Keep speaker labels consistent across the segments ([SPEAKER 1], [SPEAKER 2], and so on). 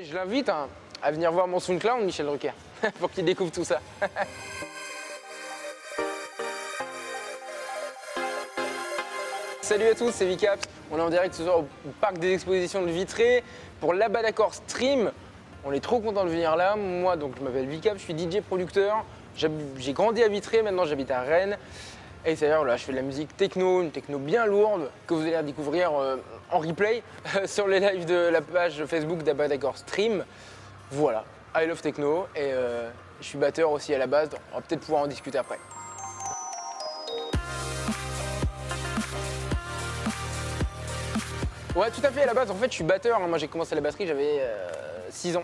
[SPEAKER 1] Je l'invite à venir voir mon SoundCloud, Michel Drucker, pour qu'il découvre tout ça. Salut à tous, c'est Vicaps. On est en direct ce soir au parc des expositions de Vitré pour l'Abadakor Stream. On est trop content de venir là. Moi, donc, je m'appelle Vicaps, je suis DJ producteur. J'ai grandi à Vitré, maintenant j'habite à Rennes. Et c'est-à-dire, là, je fais de la musique techno, une techno bien lourde, que vous allez découvrir en replay sur les lives de la page Facebook d'Abadakor Stream. Voilà, I love techno et je suis batteur aussi à la base, donc on va peut-être pouvoir en discuter après. Ouais, tout à fait, à la base, en fait, je suis batteur. Moi, j'ai commencé la batterie, j'avais 6 ans.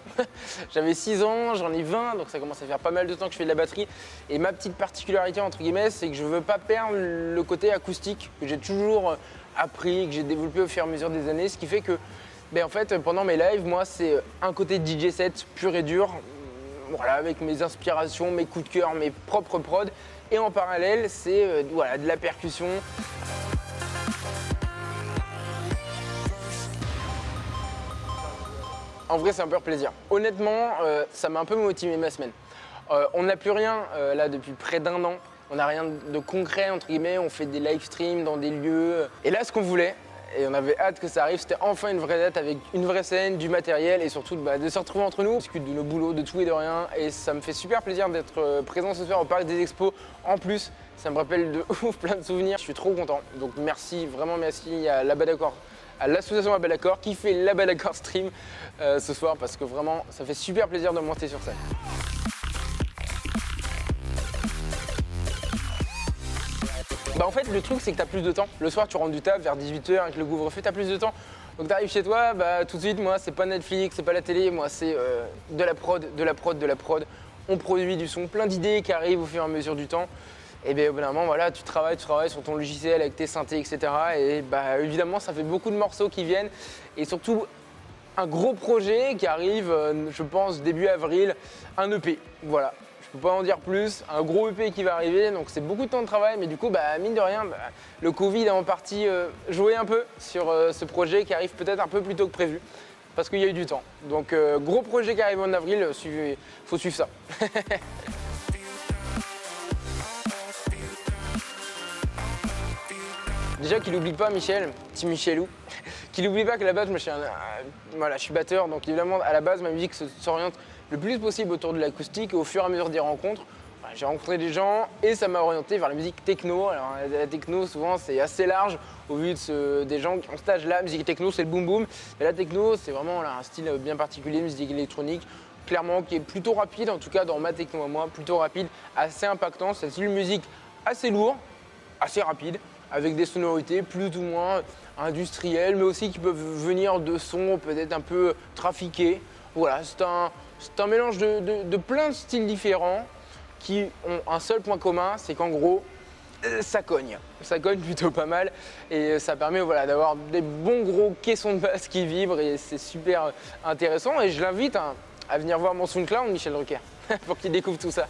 [SPEAKER 1] J'avais 6 ans, j'en ai 20, donc ça commence à faire pas mal de temps que je fais de la batterie. Et ma petite particularité, entre guillemets, c'est que je veux pas perdre le côté acoustique que j'ai toujours appris, que j'ai développé au fur et à mesure des années. Ce qui fait que, en fait, pendant mes lives, moi, c'est un côté DJ set pur et dur, voilà, avec mes inspirations, mes coups de cœur, mes propres prods. Et en parallèle, c'est voilà, de la percussion. En vrai, c'est un pur plaisir. Honnêtement, ça m'a un peu motivé ma semaine. On n'a plus rien là depuis près d'1 an. On n'a rien de concret, entre guillemets. On fait des live streams dans des lieux. Et là, ce qu'on voulait, et on avait hâte que ça arrive, c'était enfin une vraie date avec une vraie scène, du matériel et surtout de se retrouver entre nous. On discute de nos boulots, de tout et de rien. Et ça me fait super plaisir d'être présent ce soir au Parc des Expos. En plus, ça me rappelle de ouf plein de souvenirs. Je suis trop content. Donc merci, vraiment merci à l'Abadakor, à l'association Abadakor qui fait l'Abadakor Stream ce soir parce que vraiment ça fait super plaisir de monter sur scène. En fait le truc c'est que tu as plus de temps. Le soir tu rentres du taf vers 18 h avec le couvre-feu, tu as plus de temps. Donc tu arrives chez toi, tout de suite moi c'est pas Netflix, c'est pas la télé, moi c'est de la prod, de la prod, de la prod. On produit du son, plein d'idées qui arrivent au fur et à mesure du temps. Et bien au bout d'un moment, voilà, tu travailles sur ton logiciel avec tes synthés, etc. Et évidemment, ça fait beaucoup de morceaux qui viennent. Et surtout, un gros projet qui arrive, je pense, début avril, un EP. Voilà, je peux pas en dire plus. Un gros EP qui va arriver, donc c'est beaucoup de temps de travail. Mais du coup, mine de rien, le Covid a en partie joué un peu sur ce projet qui arrive peut-être un peu plus tôt que prévu. Parce qu'il y a eu du temps. Donc gros projet qui arrive en avril, faut suivre ça. Déjà qu'il n'oublie pas Michel, petit Michelou, qu'il n'oublie pas qu'à la base moi, je suis batteur, donc évidemment à la base ma musique s'oriente le plus possible autour de l'acoustique et au fur et à mesure des rencontres, j'ai rencontré des gens et ça m'a orienté vers la musique techno. Alors la techno souvent c'est assez large au vu des gens qui ont cet âge-là, musique techno c'est le boom boom, mais la techno c'est vraiment un style bien particulier, musique électronique, clairement qui est plutôt rapide, en tout cas dans ma techno à moi, plutôt rapide, assez impactant, c'est un style de musique assez lourd, assez rapide, avec des sonorités plus ou moins industrielles, mais aussi qui peuvent venir de sons peut-être un peu trafiqués. Voilà, c'est un mélange de plein de styles différents qui ont un seul point commun, c'est qu'en gros, ça cogne. Ça cogne plutôt pas mal et ça permet d'avoir des bons gros caissons de basse qui vibrent et c'est super intéressant. Et je l'invite à venir voir mon SoundCloud, Michel Drucker, pour qu'il découvre tout ça.